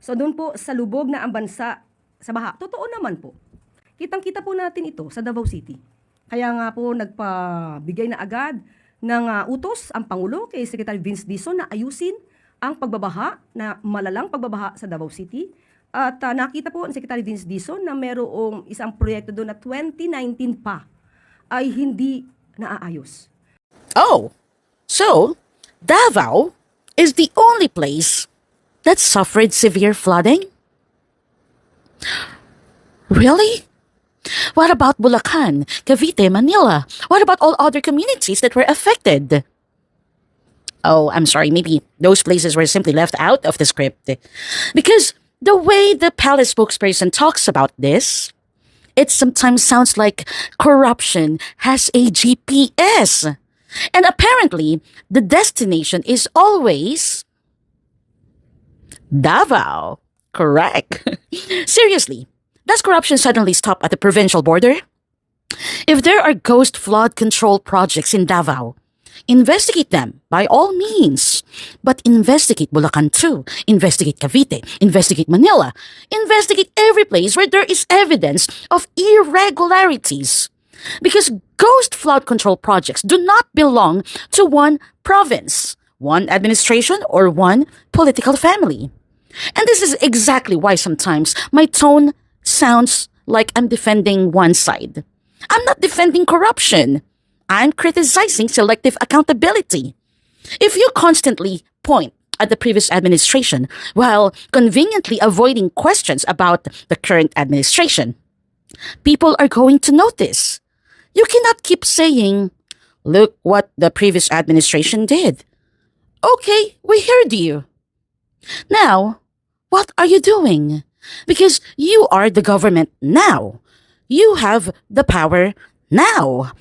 So doon po sa lubog na ang bansa sa baha. Totoo naman po. Kitang-kita po natin ito sa Davao City. Kaya nga po nagpabigay na agad ng utos ang Pangulo kay Secretary Vince Dizon na ayusin ang pagbabaha, na malalang pagbabaha sa Davao City. At nakita po ni Secretary Vince Dizon na merong isang proyekto doon na 2019 pa ay hindi naaayos. Oh, so Davao is the only place that suffered severe flooding? Really? What about Bulacan, Cavite, Manila? What about all other communities that were affected? Oh, I'm sorry, maybe those places were simply left out of the script. Because the way the palace spokesperson talks about this, it sometimes sounds like corruption has a GPS. And apparently, the destination is always Davao. Correct. Seriously, does corruption suddenly stop at the provincial border? If there are ghost flood control projects in Davao, investigate them by all means. But investigate Bulacan too. Investigate Cavite. Investigate Manila. Investigate every place where there is evidence of irregularities. Because ghost flood control projects do not belong to one province, one administration, or one political family. And this is exactly why sometimes my tone sounds like I'm defending one side. I'm not defending corruption. I'm criticizing selective accountability. If you constantly point at the previous administration while conveniently avoiding questions about the current administration, people are going to notice. You cannot keep saying, look what the previous administration did. Okay, we heard you. Now, what are you doing? Because you are the government now. You have the power now.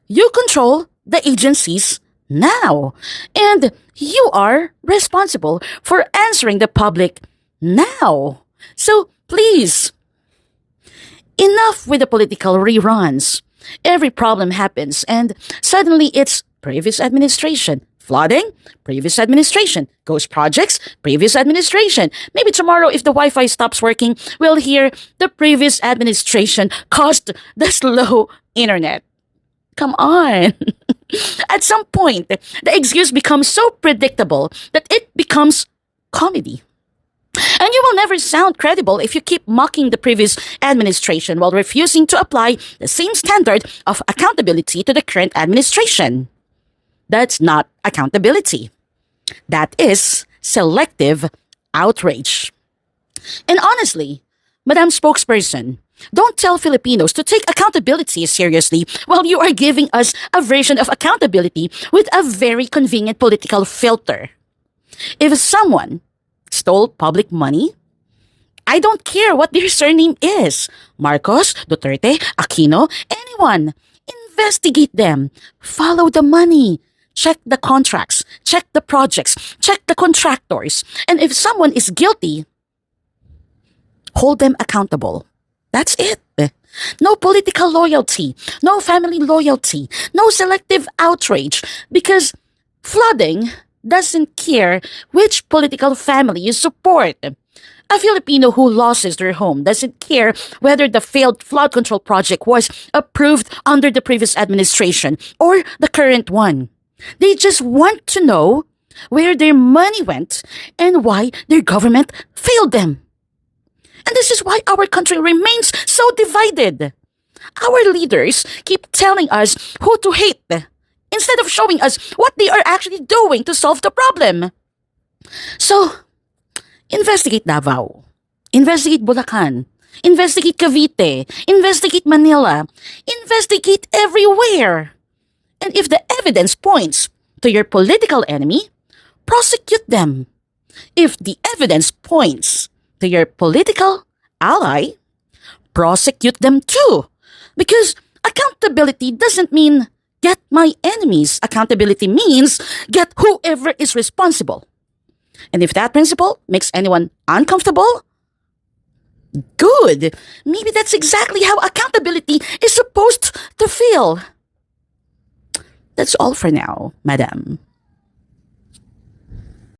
You control the agencies now. And you are responsible for answering the public now. So please, enough with the political reruns. Every problem happens and suddenly it's previous administration. Flooding? Previous administration. Ghost projects? Previous administration. Maybe tomorrow, if the Wi-Fi stops working, we'll hear the previous administration caused the slow internet. Come on. At some point, the excuse becomes so predictable that it becomes comedy. And you will never sound credible if you keep mocking the previous administration while refusing to apply the same standard of accountability to the current administration. That's not accountability. That is selective outrage. And honestly, Madam Spokesperson, don't tell Filipinos to take accountability seriously while you are giving us a version of accountability with a very convenient political filter. If someone stole public money, I don't care what their surname is. Marcos, Duterte, Aquino, anyone. Investigate them. Follow the money. Check the contracts. Check the projects. Check the contractors. And if someone is guilty, hold them accountable. That's it. No political loyalty. No family loyalty. No selective outrage. Because flooding doesn't care which political family you support. A Filipino who loses their home doesn't care whether the failed flood control project was approved under the previous administration or the current one. They just want to know where their money went and why their government failed them. And this is why our country remains so divided. Our leaders keep telling us who to hate instead of showing us what they are actually doing to solve the problem. So, investigate Davao. Investigate Bulacan. Investigate Cavite. Investigate Manila. Investigate everywhere. And if the evidence points to your political enemy, prosecute them. If the evidence points to your political ally, prosecute them too. Because accountability doesn't mean get my enemies. Accountability means get whoever is responsible. And if that principle makes anyone uncomfortable, good. Maybe that's exactly how accountability is supposed to feel. That's all for now, Madam.